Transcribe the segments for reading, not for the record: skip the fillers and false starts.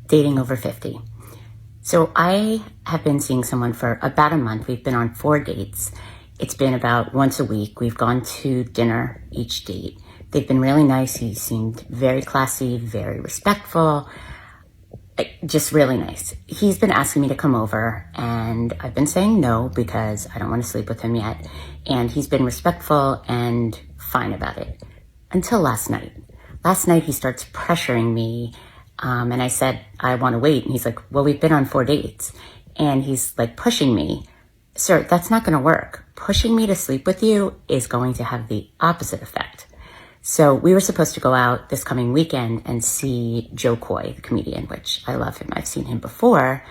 dating over 50. So I have been seeing someone for about a month. We've been on 4 dates. It's been about once a week. We've gone to dinner each date. They've been really nice. He seemed very classy, very respectful, just really nice. He's been asking me to come over, and I've been saying no because I don't want to sleep with him yet. And he's been respectful and fine about it until last night. Last night he starts pressuring me, and I said, I want to wait. And he's like, well, we've been on 4 dates. And he's like pushing me. Sir, that's not going to work. Pushing me to sleep with you is going to have the opposite effect. So we were supposed to go out this coming weekend and see Joe Coy, the comedian, which I love him. I've seen him before.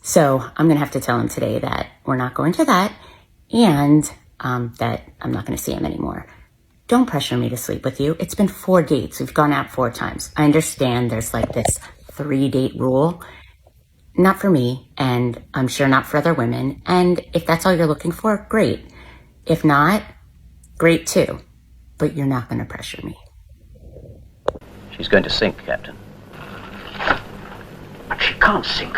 So I'm going to have to tell him today that we're not going to that, and that I'm not going to see him anymore. Don't pressure me to sleep with you. It's been 4 dates. We've gone out 4 times. I understand there's like this 3-date rule. Not for me, and I'm sure not for other women. And if that's all you're looking for, great. If not, great too. But you're not going to pressure me. She's going to sink, Captain. But she can't sink.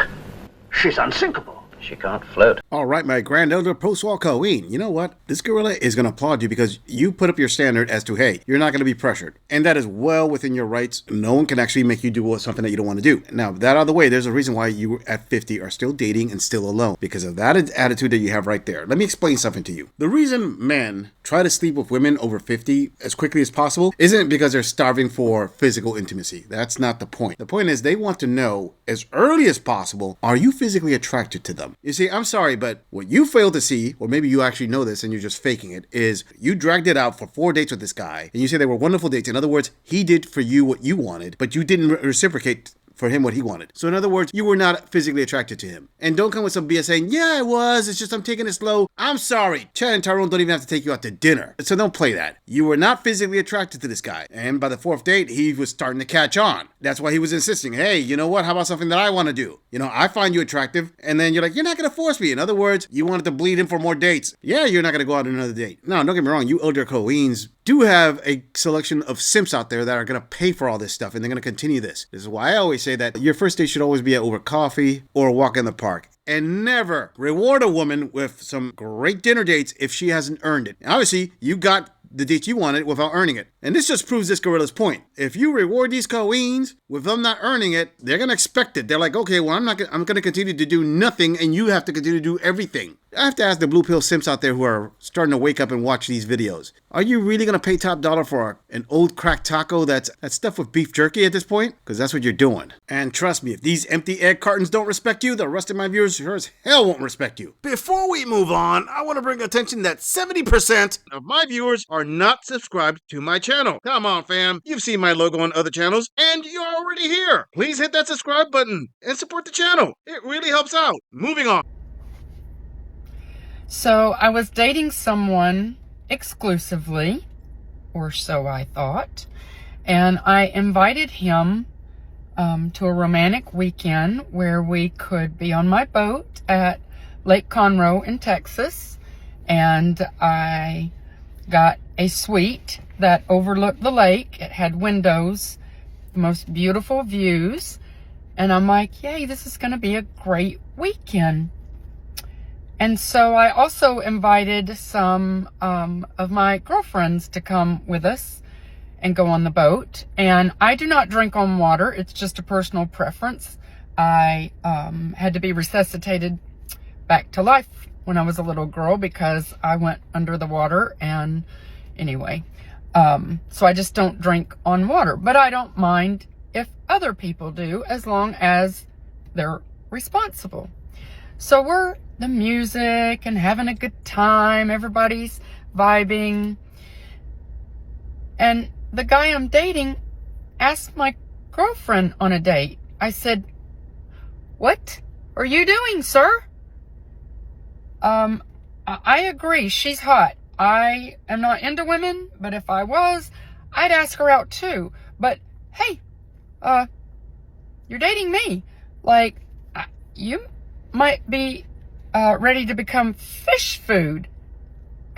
She's unsinkable. She can't float. All right, my grand elder post-war Colleen. You know what? This gorilla is going to applaud you because you put up your standard as to, hey, you're not going to be pressured. And that is well within your rights. No one can actually make you do something that you don't want to do. Now, that out of the way, there's a reason why you at 50 are still dating and still alone. Because of that attitude that you have right there. Let me explain something to you. The reason men try to sleep with women over 50 as quickly as possible isn't because they're starving for physical intimacy. That's not the point. The point is they want to know as early as possible, are you physically attracted to them? You see, I'm sorry, but what you fail to see, or maybe you actually know this and you're just faking it, is you dragged it out for 4 dates with this guy, and you say they were wonderful dates. In other words, he did for you what you wanted, but you didn't reciprocate for him what he wanted. So in other words, you were not physically attracted to him. And don't come with some BS saying, yeah, I was, it's just I'm taking it slow. I'm sorry, Chad and Tyrone don't even have to take you out to dinner. So don't play that. You were not physically attracted to this guy. And by the 4th date, he was starting to catch on. That's why he was insisting, hey, you know what, how about something that I want to do? You know, I find you attractive, and then you're like, you're not going to force me. In other words, you wanted to bleed him for more dates. Yeah, you're not going to go out on another date. No, don't get me wrong, you elder Coeens do have a selection of simps out there that are going to pay for all this stuff, and they're going to continue this. This is why I always say that your first date should always be over coffee or a walk in the park. And never reward a woman with some great dinner dates if she hasn't earned it. Obviously, you got the dates you wanted without earning it. And this just proves this gorilla's point. If you reward these Coeens with them not earning it, they're going to expect it. They're like, okay, well, I'm going to continue to do nothing, and you have to continue to do everything. I have to ask the blue pill simps out there who are starting to wake up and watch these videos. Are you really going to pay top dollar for an old cracked taco that's stuffed with beef jerky at this point? Because that's what you're doing. And trust me, if these empty egg cartons don't respect you, the rest of my viewers sure as hell won't respect you. Before we move on, I want to bring attention that 70% of my viewers are not subscribed to my channel. Come on, fam. You've seen my logo on other channels, and you're already here. Please hit that subscribe button and support the channel. It really helps out. Moving on. So I was dating someone exclusively, or so I thought, and I invited him to a romantic weekend where we could be on my boat at Lake Conroe in Texas, and I got a suite that overlooked the lake. It had windows, the most beautiful views, and I'm like, yay, this is going to be a great weekend. And so I also invited some of my girlfriends to come with us and go on the boat. And I do not drink on water. It's just a personal preference. I had to be resuscitated back to life when I was a little girl because I went under the water. And anyway, so I just don't drink on water. But I don't mind if other people do, as long as they're responsible. So we're the music and having a good time. Everybody's vibing. And the guy I'm dating asked my girlfriend on a date. I said, what are you doing, sir? I agree. She's hot. I am not into women, but if I was, I'd ask her out too. But hey, you're dating me. Like, you might be ready to become fish food.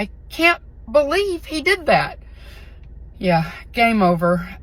I can't believe he did that. Yeah, game over.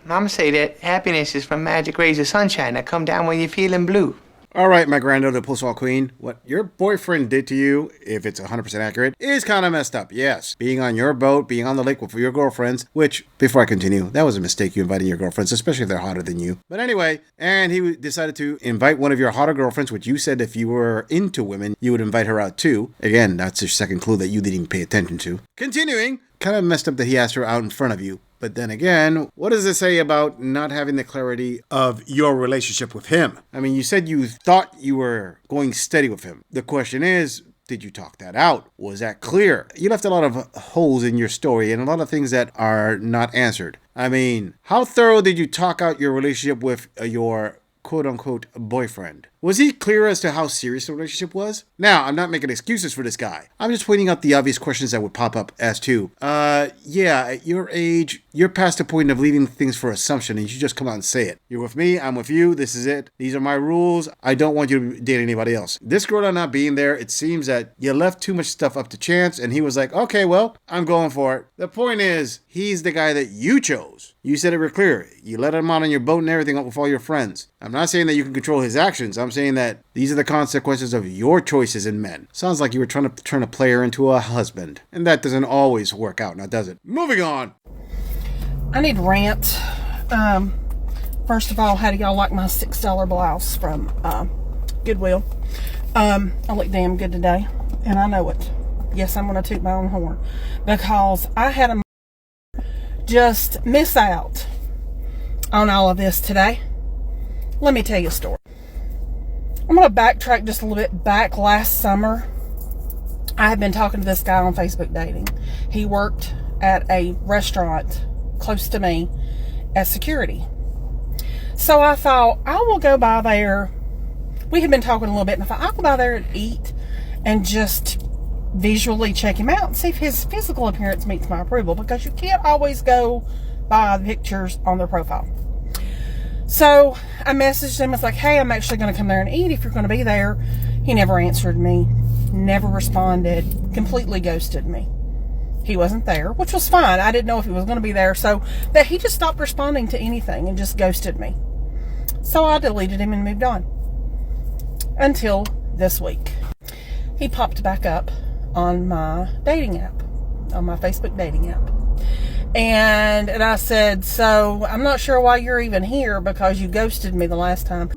Mama say that happiness is from magic rays of sunshine that come down when you're feeling blue. All right, my granddaughter, the post-wall queen, what your boyfriend did to you, if it's 100% accurate, is kind of messed up. Yes, being on your boat, being on the lake with your girlfriends, which, before I continue, that was a mistake, you inviting your girlfriends, especially if they're hotter than you. But anyway, and he decided to invite one of your hotter girlfriends, which you said if you were into women, you would invite her out too. Again, that's your second clue that you didn't even pay attention to. Continuing, kind of messed up that he asked her out in front of you. But then again, what does it say about not having the clarity of your relationship with him? I mean, you said you thought you were going steady with him. The question is, did you talk that out? Was that clear? You left a lot of holes in your story and a lot of things that are not answered. I mean, how thorough did you talk out your relationship with your quote-unquote boyfriend? Was he clear as to how serious the relationship was? Now, I'm not making excuses for this guy. I'm just pointing out the obvious questions that would pop up as to, yeah, at your age, you're past the point of leaving things for assumption and you just come out and say it. You're with me, I'm with you, this is it. These are my rules. I don't want you to date anybody else. This girl not being there, it seems that you left too much stuff up to chance and he was like, okay, well, I'm going for it. The point is, he's the guy that you chose. You said it real clear. You let him out on your boat and everything with all your friends. I'm not saying that you can control his actions. I'm saying that these are the consequences of your choices in men. Sounds like you were trying to play her into a husband. And that doesn't always work out, now does it? Moving on. I need rant. First of all, how do y'all like my $6 blouse from Goodwill? I look damn good today. And I know it. Yes, I'm going to toot my own horn. Because I had a just miss out on all of this today. Let me tell you a story. I'm going to backtrack just a little bit. Back last summer, I had been talking to this guy on Facebook dating. He worked at a restaurant close to me as security. So I thought, I will go by there. We had been talking a little bit, and I thought, I'll go by there and eat and just visually check him out and see if his physical appearance meets my approval, because you can't always go by the pictures on their profile. So I messaged him. I was like, hey, I'm actually going to come there and eat if you're going to be there. He never answered me, never responded, completely ghosted me. He wasn't there, which was fine. I didn't know if he was going to be there. So that he just stopped responding to anything and just ghosted me. So I deleted him and moved on. Until this week. He popped back up on my dating app, on my Facebook dating app. And I said, so I'm not sure why you're even here, because you ghosted me the last time.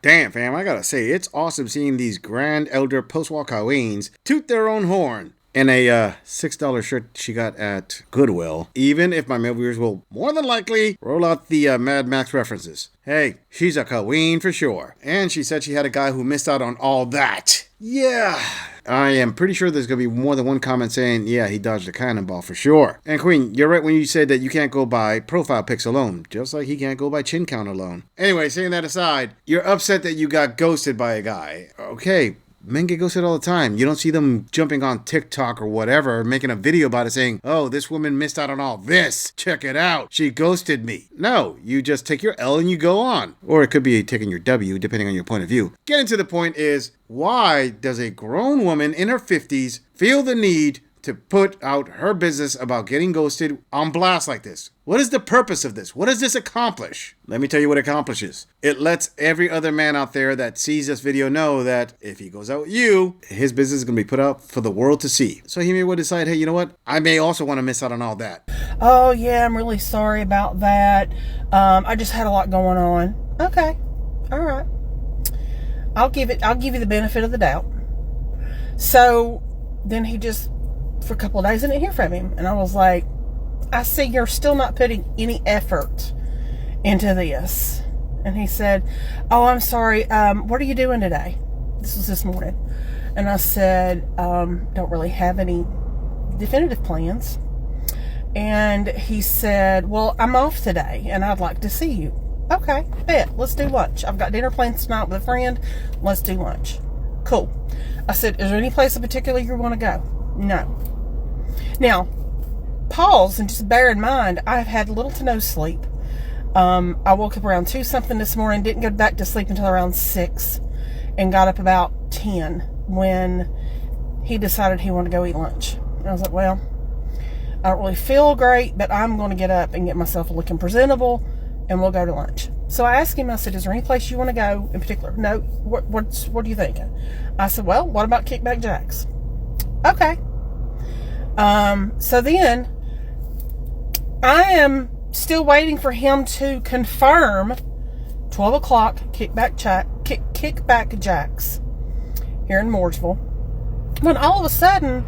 Damn, fam, I gotta say, it's awesome seeing these grand elder post-war queens toot their own horn. And a $6 shirt she got at Goodwill, even if my male viewers will more than likely roll out the Mad Max references. Hey, she's a queen for sure. And she said she had a guy who missed out on all that. Yeah, I am pretty sure there's going to be more than one comment saying, yeah, he dodged a cannonball for sure. And Queen, you're right when you said that you can't go by profile pics alone, just like he can't go by chin count alone. Anyway, saying that aside, you're upset that you got ghosted by a guy. Okay. Men get ghosted all the time. You don't see them jumping on TikTok or whatever, making a video about it saying, oh, this woman missed out on all this. Check it out. She ghosted me. No, you just take your L and you go on. Or it could be taking your W, depending on your point of view. Getting to the point is, why does a grown woman in her 50s feel the need to put out her business about getting ghosted on blast like this? What is the purpose of this? What does this accomplish? Let me tell you what it accomplishes. It lets every other man out there that sees this video know that if he goes out with you, his business is going to be put out for the world to see. So he may well decide, hey, you know what? I may also want to miss out on all that. Oh, yeah, I'm really sorry about that. I just had a lot going on. Okay. All right. I'll give you the benefit of the doubt. So then he just, for a couple of days, I didn't hear from him. And I was like, I see you're still not putting any effort into this. And he said, oh, I'm sorry. What are you doing today? This was this morning. And I said, don't really have any definitive plans. And he said, well, I'm off today and I'd like to see you. Okay, bet. Let's do lunch. I've got dinner plans tonight with a friend. Let's do lunch. Cool. I said, is there any place in particular you want to go? No. Now, pause and just bear in mind, I've had little to no sleep. I woke up around 2 something this morning, didn't go back to sleep until around 6, and got up about 10 when he decided he wanted to go eat lunch. And I was like, well, I don't really feel great, but I'm going to get up and get myself looking presentable, and we'll go to lunch. So I asked him, I said, is there any place you want to go in particular? No. What are you thinking? I said, well, what about Kickback Jack's? Okay. So then I am still waiting for him to confirm 12 o'clock Kickback Jack's here in Mooresville. When all of a sudden,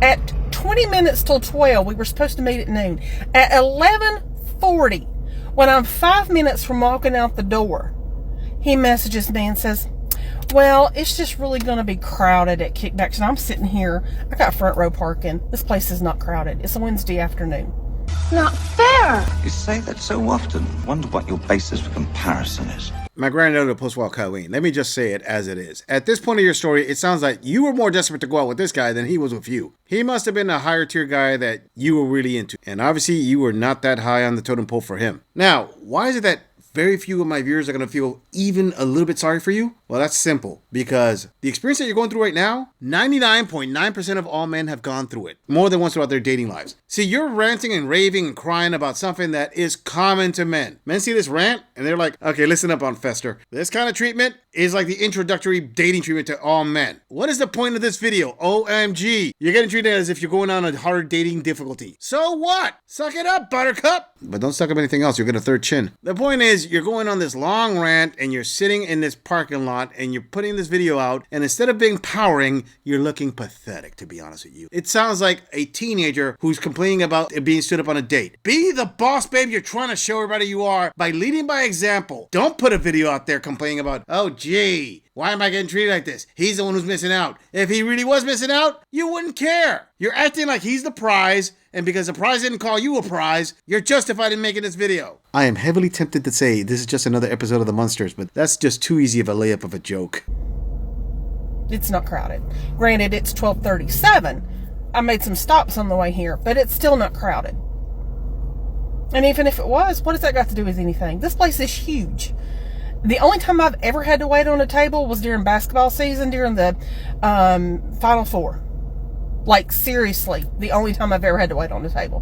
at 20 minutes till 12, we were supposed to meet at noon. At 11:40, when I'm 5 minutes from walking out the door, he messages me and says, well, it's just really going to be crowded at Kickbacks. And I'm sitting here. I got front row parking. This place is not crowded. It's a Wednesday afternoon. Not fair. You say that so often. Wonder what your basis for comparison is. My granddaughter post-walk Colleen. Let me just say it as it is. At this point of your story, it sounds like you were more desperate to go out with this guy than he was with you. He must have been a higher tier guy that you were really into. And obviously, you were not that high on the totem pole for him. Now, why is it that very few of my viewers are going to feel even a little bit sorry for you? Well, that's simple. Because the experience that you're going through right now, 99.9% of all men have gone through it. More than once throughout their dating lives. See, you're ranting and raving and crying about something that is common to men. Men see this rant and they're like, okay, listen up on Fester. This kind of treatment is like the introductory dating treatment to all men. What is the point of this video? OMG. You're getting treated as if you're going on a hard dating difficulty. So what? Suck it up, buttercup. But don't suck up anything else. You'll get a third chin. The point is, you're going on this long rant and you're sitting in this parking lot and you're putting this video out, and instead of being powering, you're looking pathetic, to be honest with you. It sounds like a teenager who's complaining about being stood up on a date. Be the boss babe you're trying to show everybody you are by leading by example. Don't put a video out there complaining about, oh gee, why am I getting treated like this? He's the one who's missing out. If he really was missing out, you wouldn't care. You're acting like he's the prize, and because the prize didn't call you a prize, you're justified in making this video. I am heavily tempted to say this is just another episode of The Munsters, but that's just too easy of a layup of a joke. It's not crowded. Granted, it's 12:37. I made some stops on the way here, but it's still not crowded. And even if it was, what has that got to do with anything? This place is huge. The only time I've ever had to wait on a table was during basketball season, during the Final Four. Like, seriously, the only time I've ever had to wait on a table.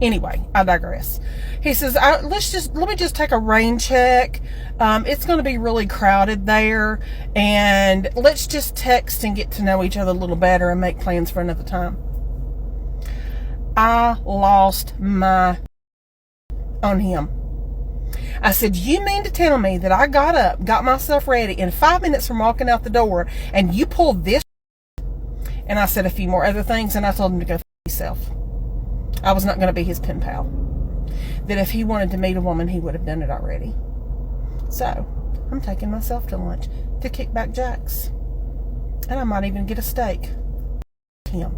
Anyway, I digress. He says, let me just take a rain check. It's going to be really crowded there, and let's just text and get to know each other a little better and make plans for another time. I lost my on him. I said, you mean to tell me that I got up, got myself ready, in 5 minutes from walking out the door, and you pulled this? And I said a few more other things, and I told him to go f*** himself. I was not going to be his pen pal. That if he wanted to meet a woman, he would have done it already. So, I'm taking myself to lunch to Kickback Jack's. And I might even get a steak. Him.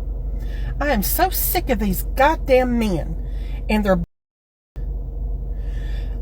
I am so sick of these goddamn men and their...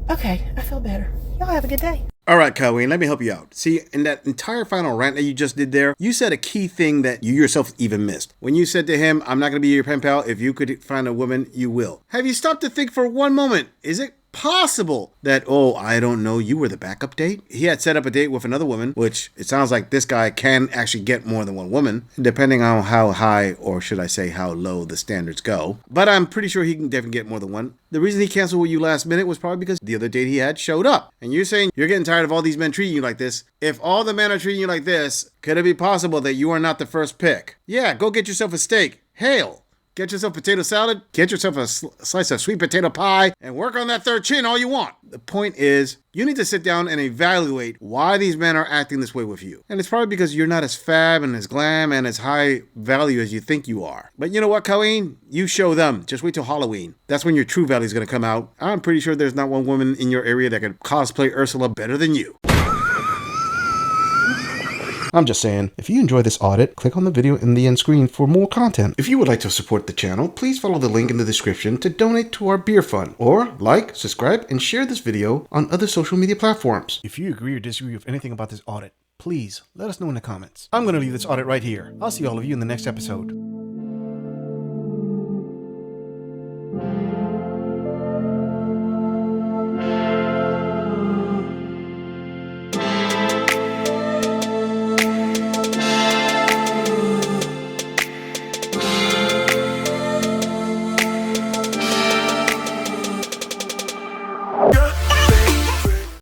Okay, I feel better. Y'all have a good day. All right, Colleen, let me help you out. See, in that entire final rant that you just did there, you said a key thing that you yourself even missed. When you said to him, I'm not going to be your pen pal. If you could find a woman, you will. Have you stopped to think for one moment? Is it possible that, oh, I don't know, you were the backup date? He had set up a date with another woman, which it sounds like this guy can actually get more than one woman, depending on how high, or should I say how low, the standards go. But I'm pretty sure he can definitely get more than one. The reason he canceled with you last minute was probably because the other date he had showed up. And you're saying you're getting tired of all these men treating you like this. If all the men are treating you like this, could it be possible that you are not the first pick? Yeah, go get yourself a steak. Hail. Get yourself potato salad, get yourself a slice of sweet potato pie, and work on that third chin all you want. The point is, you need to sit down and evaluate why these men are acting this way with you. And it's probably because you're not as fab and as glam and as high value as you think you are. But you know what, Colleen? You show them. Just wait till Halloween. That's when your true value is going to come out. I'm pretty sure there's not one woman in your area that could cosplay Ursula better than you. I'm just saying, if you enjoy this audit, click on the video in the end screen for more content. If you would like to support the channel, please follow the link in the description to donate to our beer fund, or like, subscribe, and share this video on other social media platforms. If you agree or disagree with anything about this audit, please let us know in the comments. I'm going to leave this audit right here. I'll see all of you in the next episode.